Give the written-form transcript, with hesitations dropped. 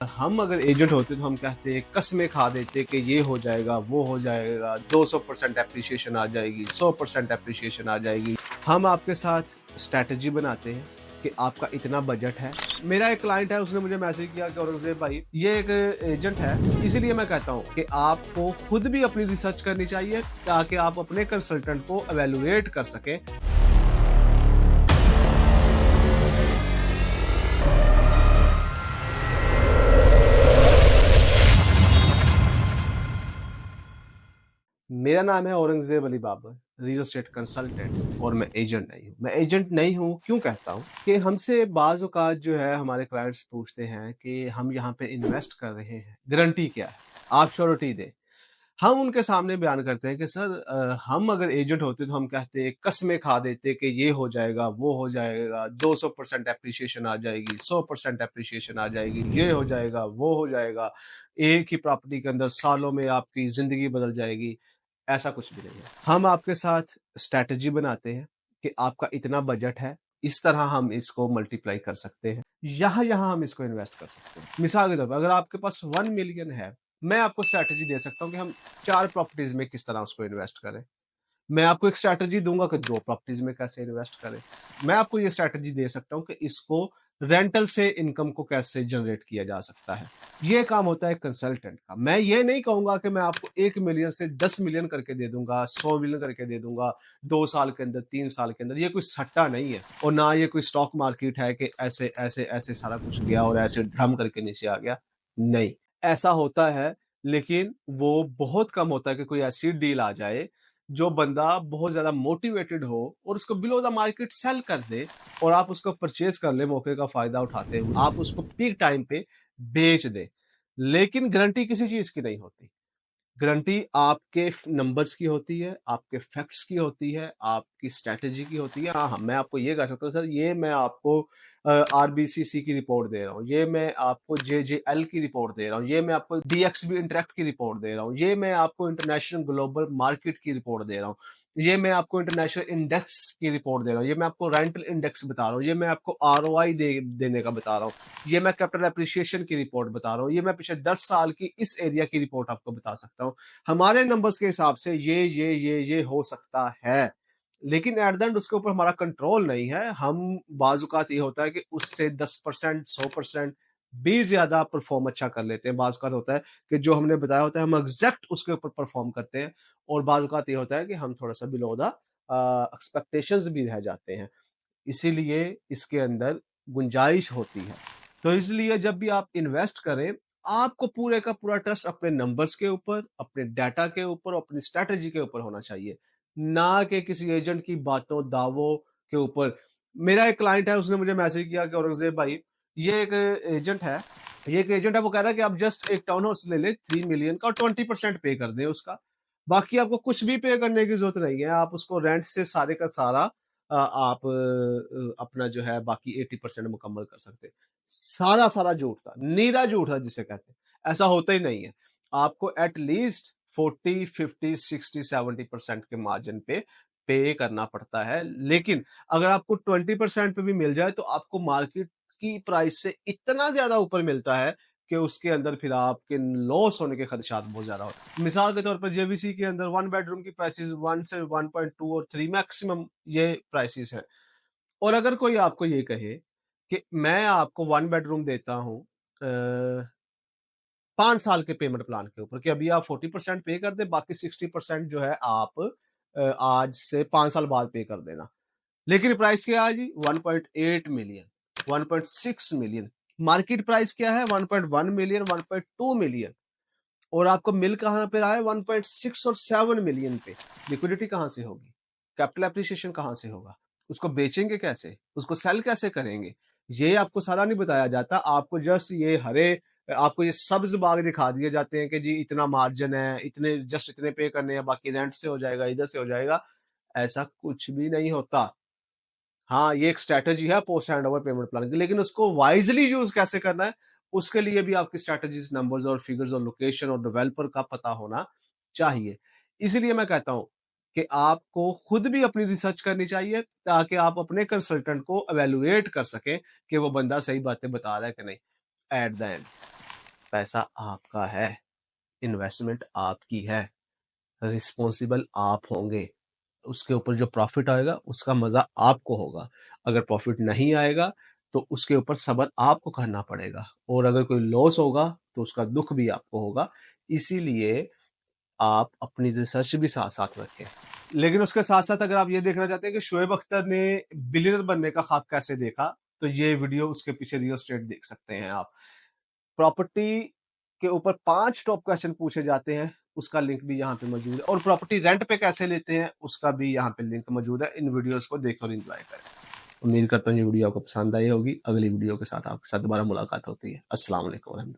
हम अगर एजेंट होते तो हम कहते कस्में खा देते कि ये हो जाएगा वो हो जाएगा 200% एप्रिसिएशन आ जाएगी 100% एप्रिसिएशन आ जाएगी। हम आपके साथ स्ट्रैटेजी बनाते हैं कि आपका इतना बजट है। मेरा एक क्लाइंट है, उसने मुझे मैसेज किया कि औरंगजेब भाई ये एक एजेंट है, इसीलिए मैं कहता हूँ कि आपको खुद भी अपनी रिसर्च करनी चाहिए ताकि आप अपने कंसल्टेंट को एवेलुएट कर सकें। मेरा नाम है Aurangzeb Ali Babar, real estate consultant, और मैं एजेंट नहीं हूँ। मैं एजेंट नहीं हूँ क्यों कहता हूँ कि हमसे बाज़ औक़ात जो है हमारे क्लाइंट्स पूछते हैं कि हम यहाँ पे इन्वेस्ट कर रहे हैं, गारंटी क्या है? आप श्योरिटी दें। हम उनके सामने बयान करते हैं कि सर हम अगर एजेंट होते तो हम कहते कस्में खा देते कि ये हो जाएगा, वो हो जाएगा, 200% एप्रिसिएशन आ जाएगी, 100% एप्रिसिएशन आ जाएगी, ये हो जाएगा, वो हो जाएगा। एक ही प्रॉपर्टी के अंदर सालों में आपकी ज़िंदगी बदल जाएगी। ऐसा कुछ भी नहीं है। हम आपके साथ स्ट्रैटेजी बनाते हैं कि आपका इतना बजट है, इस तरह हम इसको मल्टीप्लाई कर सकते हैं। यहाँ-यहाँ हम इसको इन्वेस्ट कर सकते हैं। मिसाल के तौर पर अगर आपके पास 1 मिलियन है, मैं आपको स्ट्रैटेजी दे सकता हूँ कि हम 4 प्रॉपर्टीज़ में किस तरह उसको इन्वेस्ट करें। मैं आपको एक स्ट्रैटेजी दूँगा कि 2 प्रॉपर्टीज़ में कैसे इन्वेस्ट करें। मैं आपको ये स्ट्रैटेजी दे सकता हूँ कि इसको रेंटल से इनकम को कैसे जनरेट किया जा सकता है। ये काम होता है कंसल्टेंट का। मैं ये नहीं कहूँगा कि मैं आपको 1 मिलियन से 10 मिलियन करके दे दूँगा, 100 मिलियन करके दे दूँगा, 2 साल के अंदर, 3 साल के अंदर। ये कोई सट्टा नहीं है और ना ये कोई स्टॉक मार्केट है कि ऐसे सारा कुछ गया और ऐसे ढम करके नीचे आ गया। नहीं, ऐसा होता है, लेकिन वो बहुत कम होता है कि कोई ऐसी डील आ जाए जो बंदा बहुत ज़्यादा मोटिवेटेड हो और उसको बिलो द मार्केट सेल कर दे और आप उसको परचेज़ कर लें मौके का फ़ायदा उठाते हुए। आप उसको पीक टाइम पे बेच दें। लेकिन गारंटी किसी चीज़ की नहीं होती। गारंटी आपके नंबर्स की होती है, आपके फैक्ट्स की होती है, आपकी स्ट्रैटेजी की होती है। हाँ, मैं आपको ये कह सकता हूँ सर, ये मैं आपको आरबीसीसी की रिपोर्ट दे रहा हूँ, ये मैं आपको जेजेएल की रिपोर्ट दे रहा हूँ, ये मैं आपको डीएक्सबी इंटरैक्ट की रिपोर्ट दे रहा हूँ, ये मैं आपको इंटरनेशनल ग्लोबल मार्केट की रिपोर्ट दे रहा हूँ, ये मैं आपको इंटरनेशनल इंडेक्स की रिपोर्ट दे रहा हूँ, ये मैं आपको रेंटल इंडेक्स बता रहा हूँ, ये मैं आपको आरओआई देने का बता रहा हूँ, ये मैं कैपिटल एप्रिसिएशन की रिपोर्ट बता रहा हूँ, ये मैं पिछले 10 साल की इस एरिया की रिपोर्ट आपको बता सकता हूँ। हमारे नंबर्स के हिसाब से ये हो सकता है, लेकिन एट द एंड उसके ऊपर हमारा कंट्रोल नहीं है। हम बाज़-औक़ात ये होता है कि उससे 10% 100% भी ज़्यादा परफ़ॉर्म अच्छा कर लेते हैं। बाज़-औक़ात होता है कि जो हमने बताया होता है हम एग्ज़ैक्ट उसके ऊपर परफ़ॉर्म करते हैं और बाज़-औक़ात ये होता है कि हम थोड़ा-सा बिलो द एक्सपेक्टेशंस भी रह जाते हैं। इसीलिए इसके अंदर गुंजाइश होती है। तो इसलिए जब भी आप इन्वेस्ट करें, आपको पूरे का पूरा ट्रस्ट अपने नंबर्स के ऊपर, अपने डाटा के ऊपर, अपनी स्ट्रैटेजी के ऊपर होना चाहिए, ना कि किसी एजेंट की बातों, दावों के ऊपर। मेरा एक क्लाइंट है, उसने मुझे मैसेज किया कि औरंगज़ेब भाई, ये एक एजेंट है, वो कह रहा है कि आप जस्ट एक टाउन हाउस ले लें 3 मिलियन का और 20% पे कर दें उसका। बाकी आपको कुछ भी पे करने की ज़रूरत नहीं है, आप उसको रेंट से सारे का सारा आप अपना जो है बाकी 80% मुकम्मल कर सकते हैं। सारा झूठ था, नीरा झूठ था जिसे कहते हैं। ऐसा होता ही नहीं है। आपको एट लीस्ट 40, 50, 60, 70% के मार्जिन पे करना पड़ता है। लेकिन अगर आपको 20% पे भी मिल जाए तो आपको मार्केट की प्राइस से इतना ज़्यादा ऊपर मिलता है कि उसके अंदर फिर आपके लॉस होने के खदशात बहुत ज़्यादा होते हैं। मिसाल के तौर पर जेवीसी के अंदर 1 बेडरूम की प्राइसेज़ 1 से 1.2 और 3 मैक्सिमम ये प्राइसेज़ हैं। और अगर कोई आपको ये कहे कि मैं आपको 1 बेडरूम देता हूँ 5 साल के पेमेंट प्लान के ऊपर कि अभी आप 40% पे कर दें, बाकी 60% जो है आप आज से 5 साल बाद पे कर देना। लेकिन प्राइस क्या है जी? 1.8 मिलियन, 1.6 मिलियन। मार्केट प्राइस क्या है? 1.1 मिलियन, 1.2 मिलियन। और आपको मिल कहाँ पे रहा है? 1.6 और 7 मिलियन पे। लिक्विडिटी कहाँ से होगी? कैपिटल एप्रिसिएशन कहाँ से होगा? उसको बेचेंगे कैसे? उसको सेल कैसे करेंगे? ये आपको सारा नहीं बताया जाता। आपको जस्ट ये आपको ये सब्ज़ बाग दिखा दिए जाते हैं कि जी इतना मार्जिन है, इतने पे करने हैं, बाकी रेंट से हो जाएगा, इधर से हो जाएगा। ऐसा कुछ भी नहीं होता। हाँ, ये एक स्ट्रैटेजी है पोस्ट हैंडओवर पेमेंट प्लान की, लेकिन उसको वाइज़ली यूज़ कैसे करना है, उसके लिए भी आपकी स्ट्रैटेजीज़, नंबर्स और फिगर्स और लोकेशन और डेवलपर का पता होना चाहिए। इसीलिए मैं कहता हूँ कि आपको खुद भी अपनी रिसर्च करनी चाहिए ताकि आप अपने कंसल्टेंट को इवैल्यूएट कर सकें कि वो बंदा सही बातें बता रहा है कि नहीं, एट द एंड। पैसा आपका है, इन्वेस्टमेंट आपकी है, रिस्पॉन्सिबल आप होंगे। उसके ऊपर जो प्रॉफिट आएगा उसका मज़ा आपको होगा। अगर प्रॉफिट नहीं आएगा तो उसके ऊपर सब्र आपको करना पड़ेगा, और अगर कोई लॉस होगा तो उसका दुःख भी आपको होगा। इसीलिए आप अपनी रिसर्च भी साथ-साथ रखें। लेकिन उसके साथ-साथ अगर आप ये देखना चाहते हैं कि शोएब अख्तर ने बिलियनर बनने का ख्वाब कैसे देखा, तो ये वीडियो उसके पीछे रियल एस्टेट देख सकते हैं आप। प्रॉपर्टी के ऊपर 5 टॉप क्वेश्चन पूछे जाते हैं, उसका लिंक भी यहाँ पे मौजूद है, और प्रॉपर्टी रेंट पे कैसे लेते हैं, उसका भी यहाँ पे लिंक मौजूद है। इन वीडियोस को देखें और एंजॉय करें। उम्मीद करता हूँ ये वीडियो आपको पसंद आई होगी। अगली वीडियो के साथ आपके साथ दोबारा मुलाकात होती है। अस्सलाम वालेकुम।